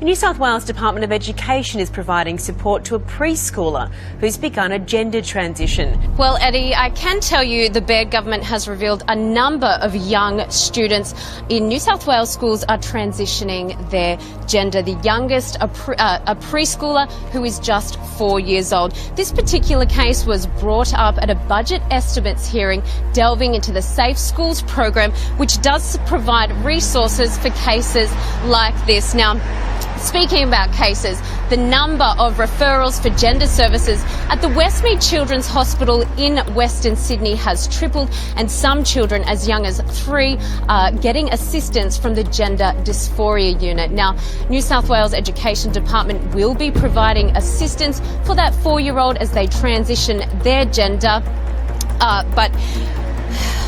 The New South Wales Department of Education is providing support to a preschooler who's begun a gender transition. Well, Eddie, I can tell you the Baird government has revealed a number of young students in New South Wales schools are transitioning their gender. The youngest, a preschooler who is just 4 years old. This particular case was brought up at a budget estimates hearing delving into the Safe Schools program, which does provide resources for cases like this. Now, speaking about cases, the number of referrals for gender services at the Westmead Children's Hospital in Western Sydney has tripled, and some children as young as 3 are getting assistance from the Gender Dysphoria Unit. Now, New South Wales Education Department will be providing assistance for that 4-year-old as they transition their gender, but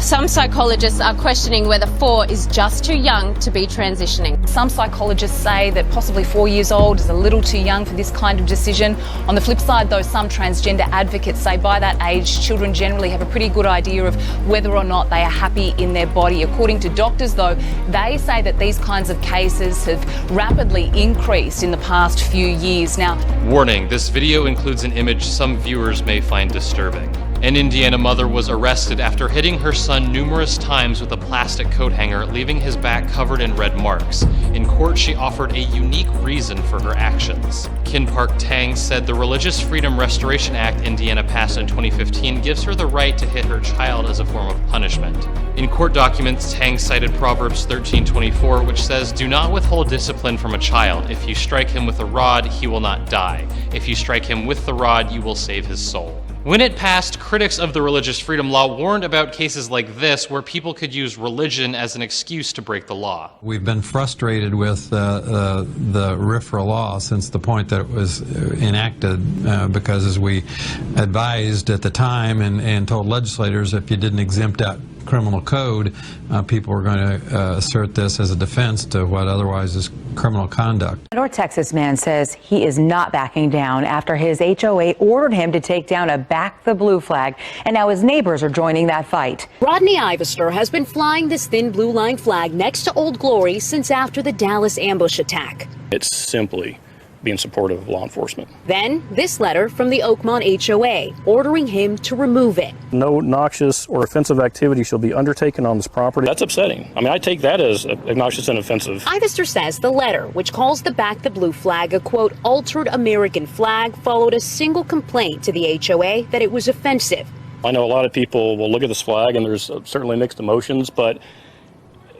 some psychologists are questioning whether 4 is just too young to be transitioning. Some psychologists say that possibly 4 years old is a little too young for this kind of decision. On the flip side, though, some transgender advocates say by that age, children generally have a pretty good idea of whether or not they are happy in their body. According to doctors, though, they say that these kinds of cases have rapidly increased in the past few years. Now, warning, this video includes an image some viewers may find disturbing. An Indiana mother was arrested after hitting her son numerous times with a plastic coat hanger, leaving his back covered in red marks. In court, she offered a unique reason for her actions. Kin Park Tang said the Religious Freedom Restoration Act Indiana passed in 2015 gives her the right to hit her child as a form of punishment. In court documents, Tang cited Proverbs 13:24, which says, "Do not withhold discipline from a child. If you strike him with a rod, he will not die. If you strike him with the rod, you will save his soul." When it passed, critics of the religious freedom law warned about cases like this where people could use religion as an excuse to break the law. We've been frustrated with the RFRA law since the point that it was enacted because, as we advised at the time and told legislators, if you didn't exempt out criminal code, people were going to assert this as a defense to what otherwise is criminal conduct. A North Texas man says he is not backing down after his HOA ordered him to take down a Back the Blue flag, and now his neighbors are joining that fight. Rodney Ivester has been flying this thin blue line flag next to Old Glory since after the Dallas ambush attack. It's simply being supportive of law enforcement. Then this letter from the Oakmont HOA ordering him to remove it. No noxious or offensive activity shall be undertaken on this property. That's upsetting. I mean, I take that as obnoxious and offensive. Ivester says the letter, which calls the Back the Blue flag a, quote, altered American flag, followed a single complaint to the HOA that it was offensive. I know a lot of people will look at this flag and there's certainly mixed emotions, but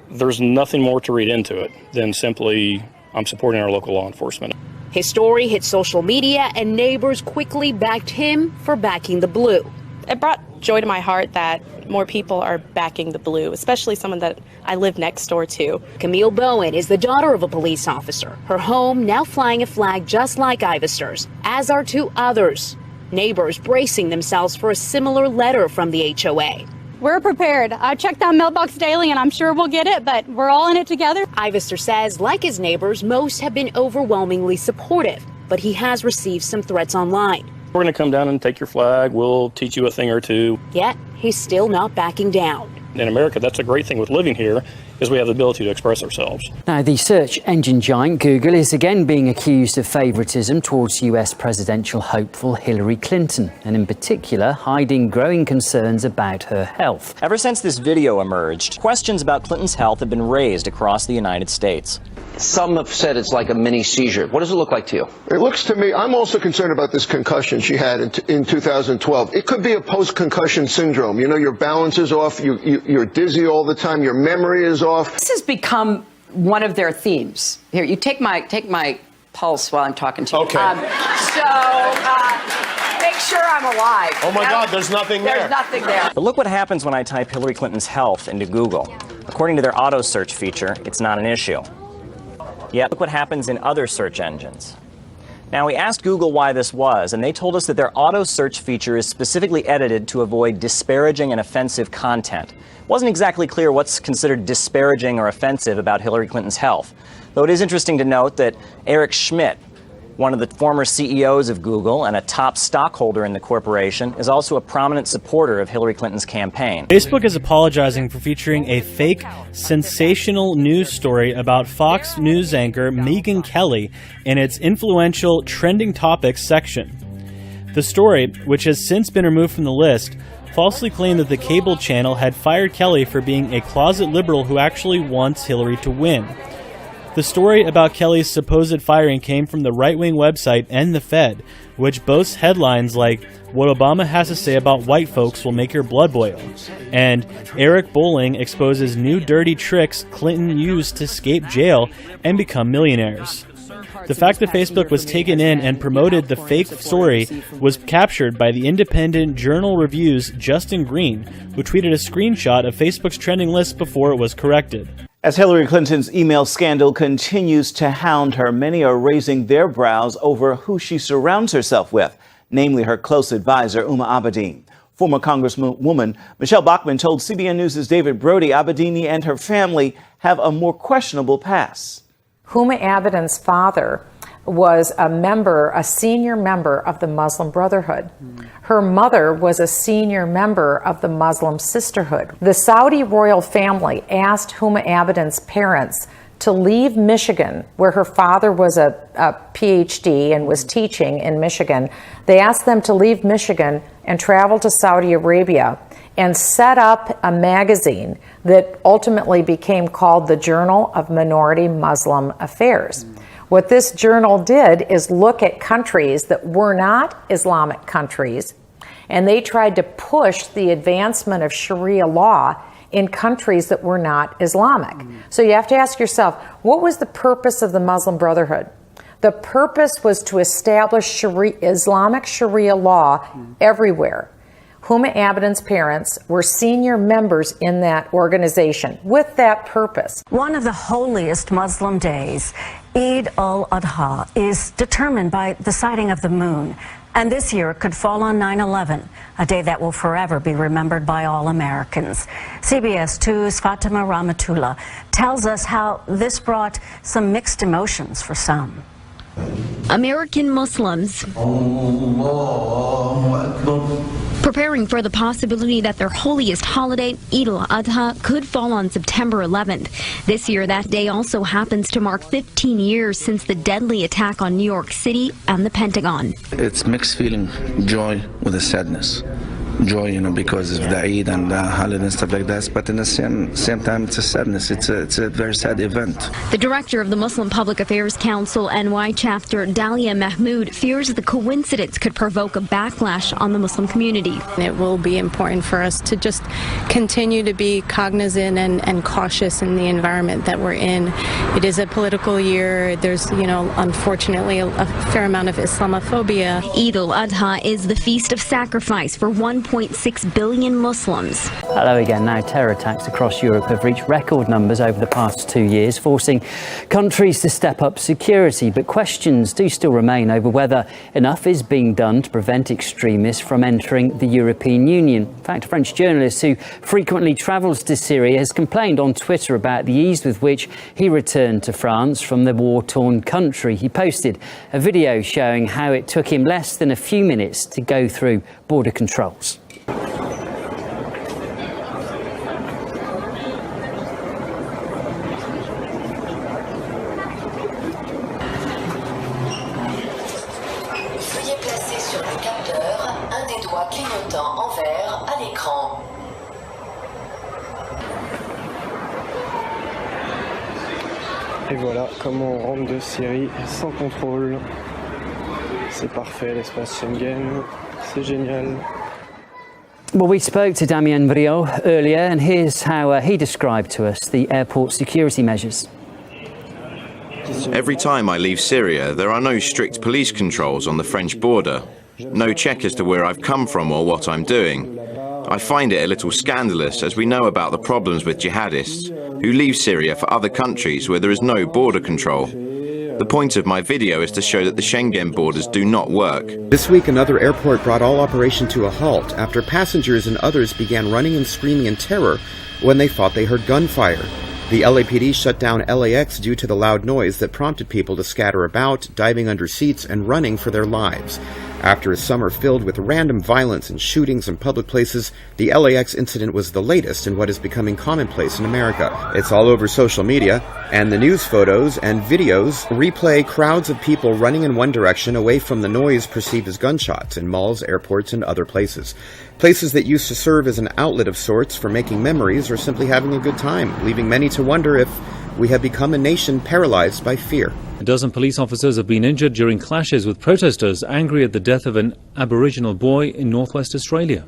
there's nothing more to read into it than simply I'm supporting our local law enforcement. His story hit social media, and neighbors quickly backed him for backing the blue. It brought joy to my heart that more people are backing the blue, especially someone that I live next door to. Camille Bowen is the daughter of a police officer. Her home now flying a flag just like Ivester's, as are 2 others. Neighbors bracing themselves for a similar letter from the HOA. We're prepared. I check that mailbox daily, and I'm sure we'll get it, but we're all in it together. Ivester says, like his neighbors, most have been overwhelmingly supportive, but he has received some threats online. We're going to come down and take your flag. We'll teach you a thing or two. Yet, he's still not backing down. In America, that's a great thing with living here, is we have the ability to express ourselves. Now, the search engine giant Google is again being accused of favoritism towards US presidential hopeful Hillary Clinton, and in particular, hiding growing concerns about her health. Ever since this video emerged, questions about Clinton's health have been raised across the United States. Some have said it's like a mini seizure. What does it look like to you? It looks to me, I'm also concerned about this concussion she had in 2012. It could be a post-concussion syndrome. You know, your balance is off, you're dizzy all the time, your memory is off. This has become one of their themes. Here, you take my pulse while I'm talking to you. Okay. Make sure I'm alive. Oh my God, there's nothing there. There's nothing there. But look what happens when I type Hillary Clinton's health into Google. According to their auto search feature, it's not an issue. Yet, look what happens in other search engines. Now, we asked Google why this was, and they told us that their auto search feature is specifically edited to avoid disparaging and offensive content. It wasn't exactly clear what's considered disparaging or offensive about Hillary Clinton's health, though it is interesting to note that Eric Schmidt, One of the former CEOs of Google and a top stockholder in the corporation is also a prominent supporter of Hillary Clinton's campaign. Facebook is apologizing for featuring a fake, sensational news story about Fox News anchor Megyn Kelly in its influential trending topics section. The story, which has since been removed from the list, falsely claimed that the cable channel had fired Kelly for being a closet liberal who actually wants Hillary to win. The story about Kelly's supposed firing came from the right-wing website And the Fed, which boasts headlines like, "What Obama has to say about white folks will make your blood boil," and "Eric Bolling exposes new dirty tricks Clinton used to escape jail and become millionaires." The fact that Facebook was taken in and promoted the fake story was captured by the independent Journal Review's Justin Green, who tweeted a screenshot of Facebook's trending list before it was corrected. As Hillary Clinton's email scandal continues to hound her, many are raising their brows over who she surrounds herself with, namely her close advisor, Huma Abedin. Former Congresswoman Michelle Bachmann told CBN News' David Brody Abedini and her family have a more questionable past. Huma Abedin's father was a senior member of the Muslim Brotherhood. Her mother was a senior member of the Muslim Sisterhood. The Saudi royal family asked Huma Abedin's parents to leave Michigan, where her father was a PhD and was teaching in Michigan. They asked them to leave Michigan and travel to Saudi Arabia and set up a magazine that ultimately became called the Journal of Minority Muslim Affairs. What this journal did is look at countries that were not Islamic countries, and they tried to push the advancement of Sharia law in countries that were not Islamic. So you have to ask yourself, what was the purpose of the Muslim Brotherhood? The purpose was to establish Islamic Sharia law everywhere. Huma Abedin's parents were senior members in that organization with that purpose. One of the holiest Muslim days, Eid al-Adha, is determined by the sighting of the moon. And this year it could fall on 9/11, a day that will forever be remembered by all Americans. CBS 2's Fatima Rahmatullah tells us how this brought some mixed emotions for some. American Muslims preparing for the possibility that their holiest holiday, Eid al-Adha, could fall on September 11th. This year, that day also happens to mark 15 years since the deadly attack on New York City and the Pentagon. It's mixed feeling, joy with a sadness. Joy, because of the Eid and the holiday and stuff like that, but in the same time, it's a sadness. It's a very sad event. The director of the Muslim Public Affairs Council NY chapter, Dalia Mahmood, fears the coincidence could provoke a backlash on the Muslim community. It will be important for us to just continue to be cognizant and cautious in the environment that we're in. It is a political year. There's, unfortunately, a fair amount of Islamophobia. Eid al-Adha is the feast of sacrifice for 1.6 billion Muslims. Hello again. Now, terror attacks across Europe have reached record numbers over the past 2 years, forcing countries to step up security. But questions do still remain over whether enough is being done to prevent extremists from entering the European Union. In fact, a French journalist who frequently travels to Syria has complained on Twitter about the ease with which he returned to France from the war-torn country. He posted a video showing how it took him less than a few minutes to go through border controls. Veuillez placer sur le capteur un des doigts clignotants en vert à l'écran. Et voilà comment on rentre de Syrie sans contrôle. C'est parfait, l'espace Schengen, c'est génial. Well, we spoke to Damien Brio earlier, and here's how he described to us the airport security measures. Every time I leave Syria, there are no strict police controls on the French border. No check as to where I've come from or what I'm doing. I find it a little scandalous, as we know about the problems with jihadists who leave Syria for other countries where there is no border control. The point of my video is to show that the Schengen borders do not work. This week, another airport brought all operation to a halt after passengers and others began running and screaming in terror when they thought they heard gunfire. The LAPD shut down LAX due to the loud noise that prompted people to scatter about, diving under seats, and running for their lives. After a summer filled with random violence and shootings in public places, the LAX incident was the latest in what is becoming commonplace in America. It's all over social media, and the news photos and videos replay crowds of people running in one direction away from the noise perceived as gunshots in malls, airports, and other places. Places that used to serve as an outlet of sorts for making memories or simply having a good time, leaving many to wonder if we have become a nation paralyzed by fear. A dozen police officers have been injured during clashes with protesters angry at the death of an Aboriginal boy in northwest Australia.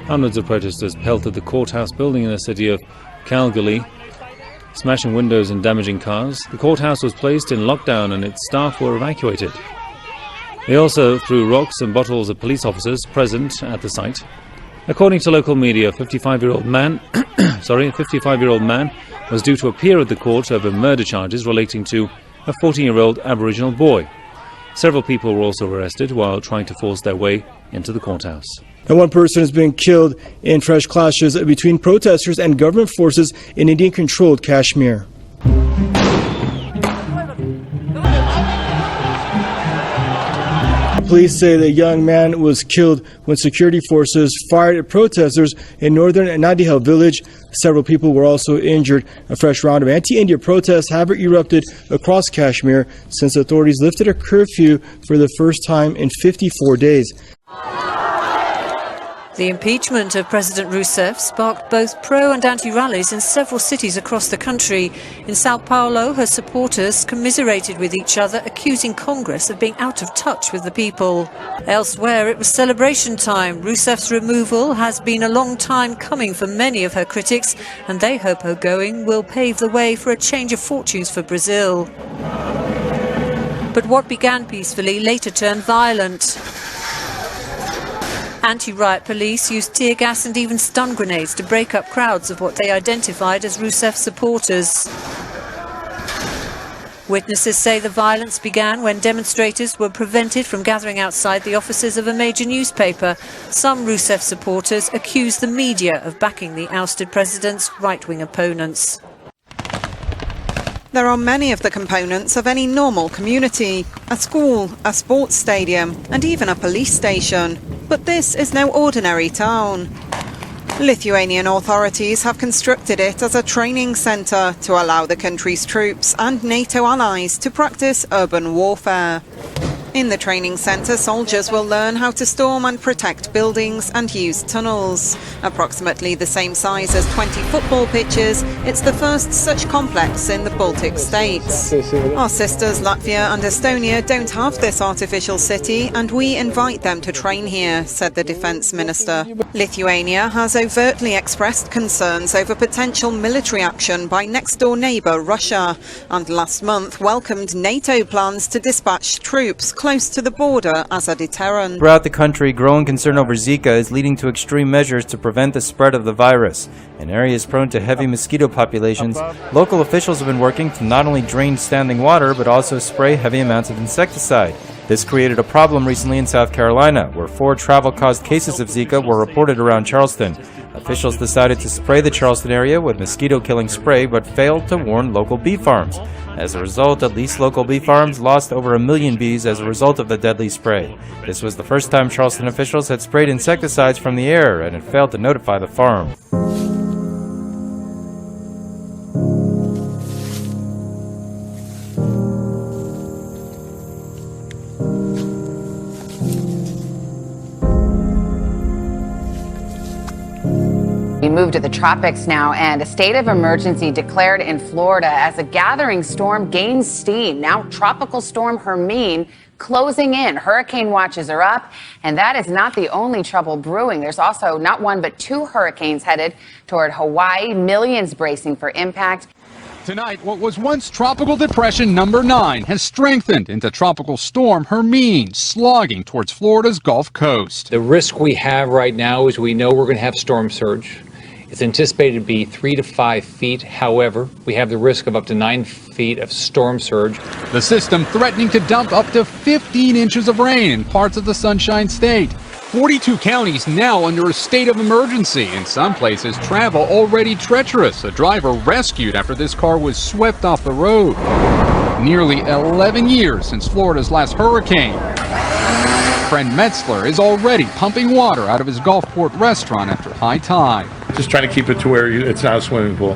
Hundreds of protesters pelted the courthouse building in the city of Kalgoorlie, smashing windows and damaging cars. The courthouse was placed in lockdown and its staff were evacuated. They also threw rocks and bottles at police officers present at the site. According to local media, a 55-year-old man was due to appear at the court over murder charges relating to a 14-year-old Aboriginal boy. Several people were also arrested while trying to force their way into the courthouse. And one person has been killed in fresh clashes between protesters and government forces in Indian-controlled Kashmir. Police say the young man was killed when security forces fired at protesters in northern Nadihal village. Several people were also injured. A fresh round of anti-India protests have erupted across Kashmir since authorities lifted a curfew for the first time in 54 days. The impeachment of President Rousseff sparked both pro- and anti-rallies in several cities across the country. In Sao Paulo, her supporters commiserated with each other, accusing Congress of being out of touch with the people. Elsewhere, it was celebration time. Rousseff's removal has been a long time coming for many of her critics, and they hope her going will pave the way for a change of fortunes for Brazil. But what began peacefully later turned violent. Anti-riot police used tear gas and even stun grenades to break up crowds of what they identified as Rousseff supporters. Witnesses say the violence began when demonstrators were prevented from gathering outside the offices of a major newspaper. Some Rousseff supporters accused the media of backing the ousted president's right-wing opponents. There are many of the components of any normal community: a school, a sports stadium, and even a police station. But this is no ordinary town. Lithuanian authorities have constructed it as a training centre to allow the country's troops and NATO allies to practice urban warfare. In the training centre, soldiers will learn how to storm and protect buildings and use tunnels. Approximately the same size as 20 football pitches, it's the first such complex in the Baltic states. Our sisters Latvia and Estonia don't have this artificial city, and we invite them to train here, said the defence minister. Lithuania has overtly expressed concerns over potential military action by next-door neighbour Russia, and last month welcomed NATO plans to dispatch troops close to the border as a deterrent. Throughout the country, growing concern over Zika is leading to extreme measures to prevent the spread of the virus. In areas prone to heavy mosquito populations, local officials have been working to not only drain standing water, but also spray heavy amounts of insecticide. This created a problem recently in South Carolina, where 4 travel-caused cases of Zika were reported around Charleston. Officials decided to spray the Charleston area with mosquito-killing spray, but failed to warn local bee farms. As a result, at least local bee farms lost over 1 million bees as a result of the deadly spray. This was the first time Charleston officials had sprayed insecticides from the air, and had failed to notify the farm. We move to the tropics now, and a state of emergency declared in Florida as a gathering storm gains steam. Now Tropical Storm Hermine closing in. Hurricane watches are up, and that is not the only trouble brewing. There's also not one but 2 hurricanes headed toward Hawaii, millions bracing for impact. Tonight, what was once Tropical Depression number 9 has strengthened into Tropical Storm Hermine, slogging towards Florida's Gulf Coast. The risk we have right now is we know we're going to have storm surge. It's anticipated to be 3 to 5 feet. However, we have the risk of up to 9 feet of storm surge. The system threatening to dump up to 15 inches of rain in parts of the Sunshine State. 42 counties now under a state of emergency. In some places, travel already treacherous. A driver rescued after this car was swept off the road. Nearly 11 years since Florida's last hurricane. Friend Metzler is already pumping water out of his Gulfport restaurant after high tide. Just trying to keep it to where it's not a swimming pool.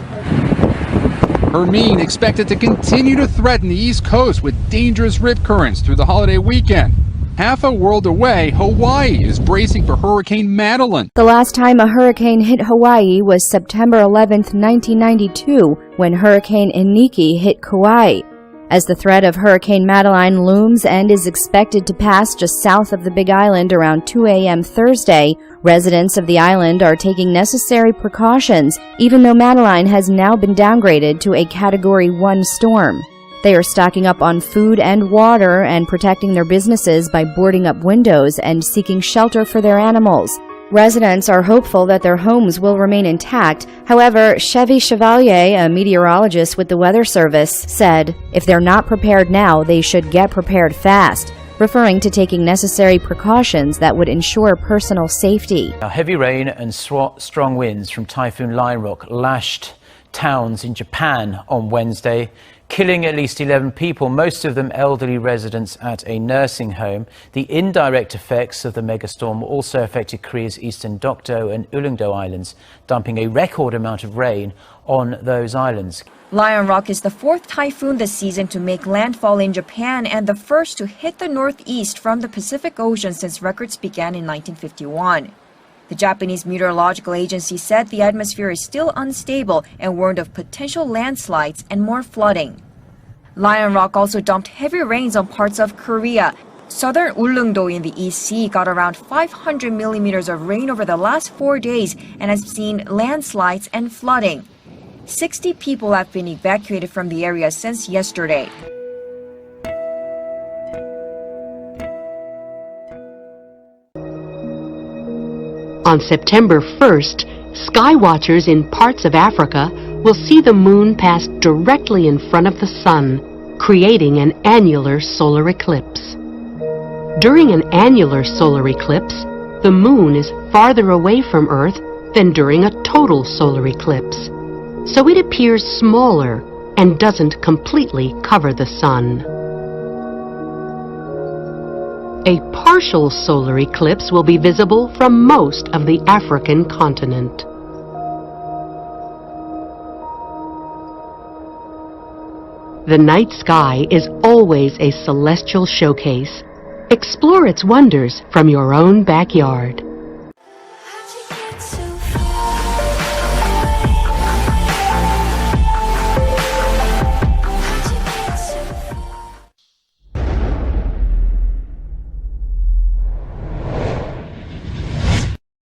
Hermine expected to continue to threaten the East Coast with dangerous rip currents through the holiday weekend. Half a world away, Hawaii is bracing for Hurricane Madeline. The last time a hurricane hit Hawaii was September 11th, 1992, when Hurricane Iniki hit Kauai. As the threat of Hurricane Madeline looms and is expected to pass just south of the Big Island around 2 a.m. Thursday, residents of the island are taking necessary precautions, even though Madeline has now been downgraded to a Category 1 storm. They are stocking up on food and water and protecting their businesses by boarding up windows and seeking shelter for their animals. Residents are hopeful that their homes will remain intact. However, Chevy Chevalier, a meteorologist with the Weather Service, said, "If they're not prepared now, they should get prepared fast," referring to taking necessary precautions that would ensure personal safety. Heavy rain and strong winds from Typhoon Lionrock lashed towns in Japan on Wednesday, killing at least 11 people, most of them elderly residents at a nursing home. The indirect effects of the megastorm also affected Korea's eastern Dokdo and Ulleungdo Islands, dumping a record amount of rain on those islands. Lionrock is the fourth typhoon this season to make landfall in Japan and the first to hit the northeast from the Pacific Ocean since records began in 1951. The Japanese Meteorological Agency said the atmosphere is still unstable and warned of potential landslides and more flooding. Lionrock also dumped heavy rains on parts of Korea. Southern Ulleungdo in the East Sea got around 500 millimeters of rain over the last 4 days and has seen landslides and flooding. 60 people have been evacuated from the area since yesterday. On September 1st, sky watchers in parts of Africa will see the moon pass directly in front of the sun, creating an annular solar eclipse. During an annular solar eclipse, the moon is farther away from Earth than during a total solar eclipse, so it appears smaller and doesn't completely cover the sun. A partial solar eclipse will be visible from most of the African continent. The night sky is always a celestial showcase. Explore its wonders from your own backyard.